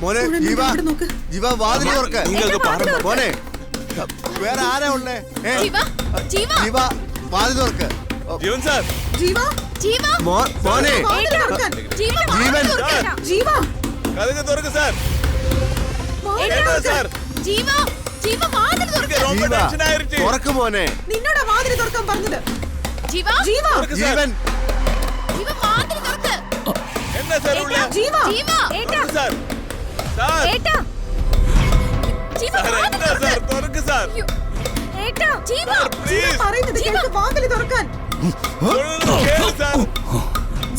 മോനെ ജീവ ജീവ വാതിൽ തുറക്ക്. മോനെ വേറെ ആരാ ഉള്ളേ? ജീവ വാതിൽ തുറക്ക്. ജീവൻ സാർ, മോനെ ജീവൻ കഥക് തുറക്ക് സാർ. സാർ തുറക്ക് മോനെ. നിന്നോടാ വാതിൽ തുറക്കാൻ പറഞ്ഞത്. ജീവൻ എന്നാ സാർ ഉള്ള സാർ സാർ തുറക്ക് സാർ. പറയുന്നത് കേൾക്ക്, വാതിൽ തുറക്കാൻ.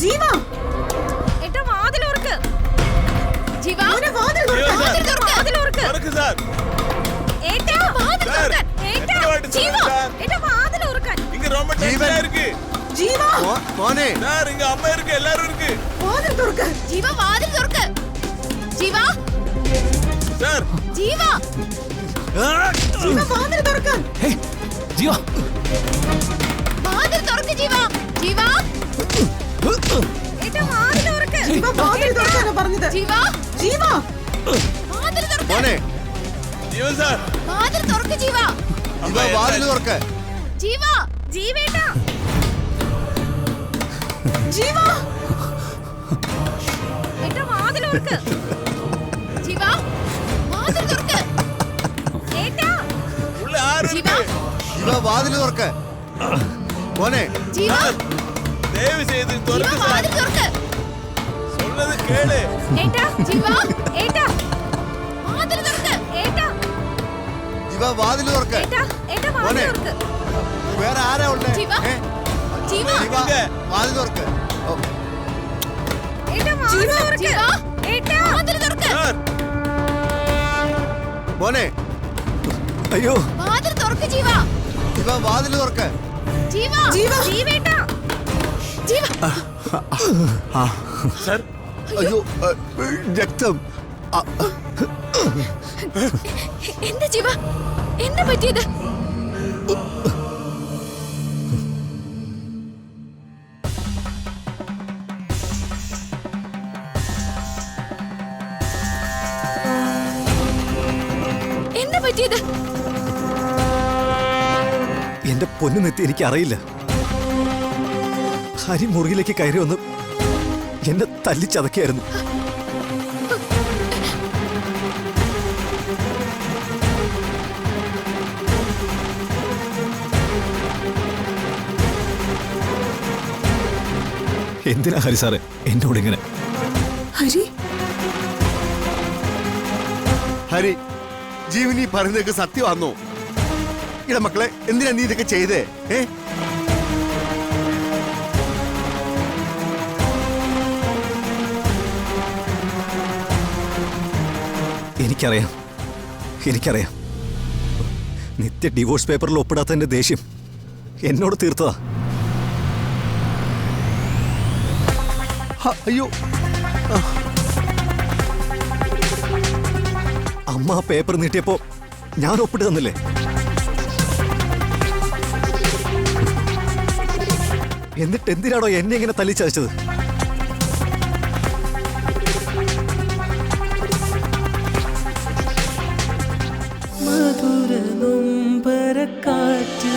ജീവ വാതിൽ തുറക്ക്. തുറക്ക് സാർ. இங்க ரொம்ப டென்ஷனா இருக்கு. ஜீவா മോനെ சார் இங்க அம்மா இருக்கு, எல்லாரும் இருக்கு. வாதில் துறக்க. ஜீவா வாதில் துறக்க. ஜீவா சார் ஜீவா ஜீவா வாதில் துறக்க. ഹേയ് ജീവ, வாதில் துறக்க. ஜீவா ஜீவா ஏட்ட வாதில் துறக்க. ஜீவா வாதில் துறக்கான പറഞ്ഞത്. ஜீவா ஜீவா வாதில் துறக்க. മോനെ ജീവൻ സാർ, வாதில் துறக்க. ஜீவா ജീവ വാതിൽ തുറക്ക്. ஜீவா ஜீவேட்டா ஜீவா ஏட்ட வாதில் துறக்க. ஜீவா வாதில் துறக்க. ஏட்டா உள்ள யாரு ஜீவா இருக்கு? ജീവ വാതിൽ തുറക്ക്. മോനെ ஜீவா தயவு செய்து ஜீவா துறக்கு சார். வாதில் துறக்க. சொல்றது கேளு. ஏட்டா ஜீவா ஏட்டா வாதில் துறக்க. ஏட்டா ജീവ വാതിൽ തുറക്ക്. ஏட்டா മോനെ வாதில் துறக்க. വേറെ ആരാ ഉള്ളേ? ജീവ. ஜீவா ജീവ വാതിൽ തുറക്ക്. ஏட்டா வாதில் துறக்க. ஜீவா ஏட்டா வாதில் துறக்க. சார் മോനെ അയ്യോ വാതിൽ തുറക്ക്. ജീവ ജീവ വാതിൽ തുറക്ക്. ജീവ ജീവേട്ടാ ജീവ. സാർ അയ്യോ രക്തം. എന്താ ജീവ, എന്താ പറ്റിയത്? എന്താ പറ്റിയത്? എന്റെ പൊന്നു നെത്തി, എനിക്ക് അറിയില്ല. ഹരി മുറിയിലേക്ക് കയറി വന്ന് എന്നെ തല്ലിച്ചതക്കായിരുന്നു. എന്തിനാ ഹരി സാറേ എന്നോട് ഇങ്ങനെ? ഹരി ഹരി ജീവനി പറയുന്നതൊക്കെ സത്യമാണോ? ഇട മക്കളെ, എന്തിനാ നീ ഇതൊക്കെ ചെയ്തേ? എനിക്കറിയാം. നിത്യ ഡിവോഴ്സ് പേപ്പറിൽ ഒപ്പിടാത്തതിന്റെ ദേഷ്യം എന്നോട് തീർത്തതാ. അയ്യോ, അമ്മ ആ പേപ്പർ നീട്ടിയപ്പോ ഞാൻ ഒപ്പിട്ട് തന്നില്ലേ? എന്നിട്ട് എന്തിനാണോ എന്നെ ഇങ്ങനെ തല്ലിച്ചതച്ചത്? മധുര നൊമ്പരക്കാറ്റ്